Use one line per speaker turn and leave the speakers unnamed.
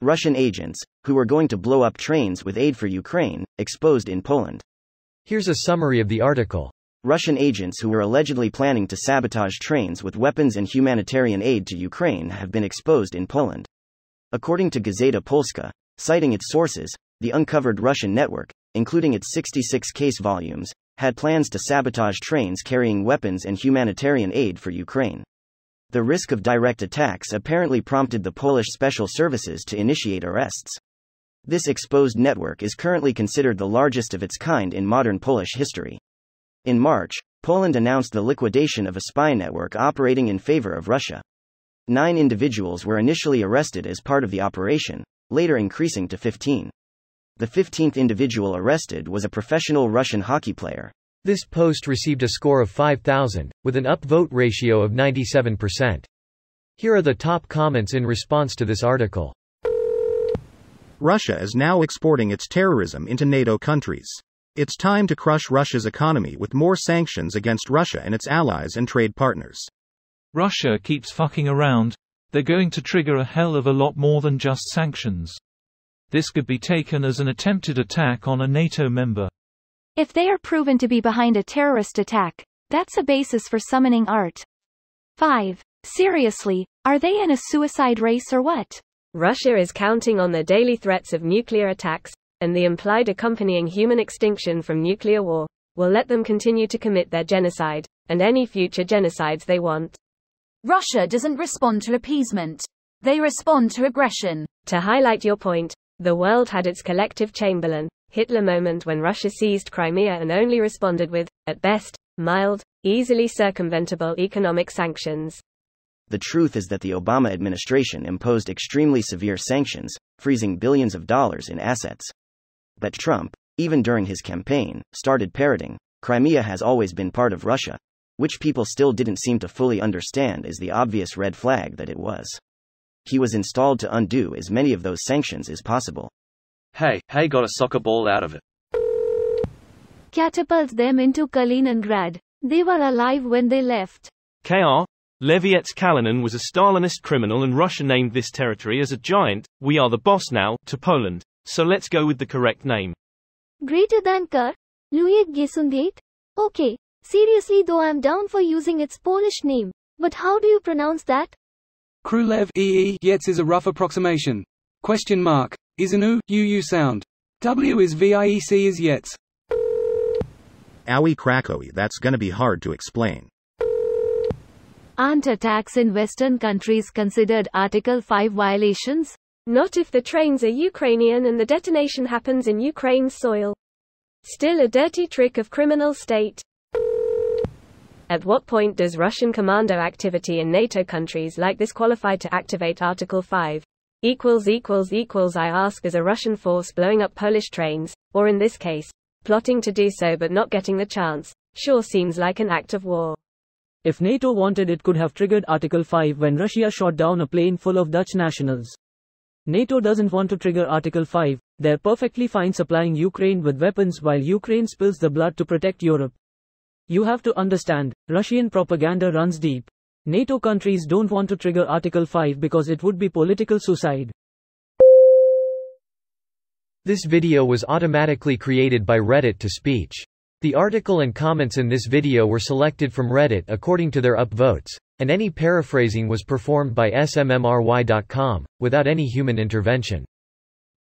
Russian agents, who were going to blow up trains with aid for Ukraine, exposed in Poland.
Here's a summary of the article.
Russian agents who were allegedly planning to sabotage trains with weapons and humanitarian aid to Ukraine have been exposed in Poland. According to Gazeta Polska, citing its sources, the uncovered Russian network, including its 66 case volumes, had plans to sabotage trains carrying weapons and humanitarian aid for Ukraine. The risk of direct attacks apparently prompted the Polish special services to initiate arrests. This exposed network is currently considered the largest of its kind in modern Polish history. In March, Poland announced the liquidation of a spy network operating in favor of Russia. 9 individuals were initially arrested as part of the operation, later increasing to 15. The 15th individual arrested was a professional Russian hockey player.
This post received a score of 5,000, with an upvote ratio of 97%. Here are the top comments in response to this article.
Russia is now exporting its terrorism into NATO countries. It's time to crush Russia's economy with more sanctions against Russia and its allies and trade partners.
Russia keeps fucking around. They're going to trigger a hell of a lot more than just sanctions. This could be taken as an attempted attack on a NATO member.
If they are proven to be behind a terrorist attack, that's a basis for summoning art. 5. Seriously, are they in a suicide race or what?
Russia is counting on the daily threats of nuclear attacks, and the implied accompanying human extinction from nuclear war will let them continue to commit their genocide, and any future genocides they want.
Russia doesn't respond to appeasement. They respond to aggression.
To highlight your point, the world had its collective Chamberlain, Hitler moment when Russia seized Crimea and only responded with, at best, mild, easily circumventable economic sanctions.
The truth is that the Obama administration imposed extremely severe sanctions, freezing billions of dollars in assets. But Trump, even during his campaign, started parroting, Crimea has always been part of Russia, which people still didn't seem to fully understand is the obvious red flag that it was. He was installed to undo as many of those sanctions as possible.
Hey, got a soccer ball out of it.
Catapult them into Kaliningrad. They were alive when they left.
KR, Levietz Kalinin was a Stalinist criminal and Russia named this territory as a giant, we are the boss now, to Poland. So let's go with the correct name.
Greater than Kar? Lujek Gesundheit? Okay, seriously though I'm down for using its Polish name, but how do you pronounce that?
Krulev Yets is a rough approximation. Question mark. Is an UU sound. W is VIEC is Yets.
Owie Krakowi, that's gonna be hard to explain.
Aren't attacks in Western countries considered Article 5 violations?
Not if the trains are Ukrainian and the detonation happens in Ukraine's soil. Still a dirty trick of criminal state. At what point does Russian commando activity in NATO countries like this qualify to activate Article 5? I ask, is a Russian force blowing up Polish trains, or in this case, plotting to do so but not getting the chance, sure seems like an act of war.
If NATO wanted, it could have triggered Article 5 when Russia shot down a plane full of Dutch nationals. NATO doesn't want to trigger Article 5, they're perfectly fine supplying Ukraine with weapons while Ukraine spills the blood to protect Europe. You have to understand, Russian propaganda runs deep. NATO countries don't want to trigger Article 5 because it would be political suicide.
This video was automatically created by Reddit to speech. The article and comments in this video were selected from Reddit according to their upvotes, and any paraphrasing was performed by smmry.com, without any human intervention.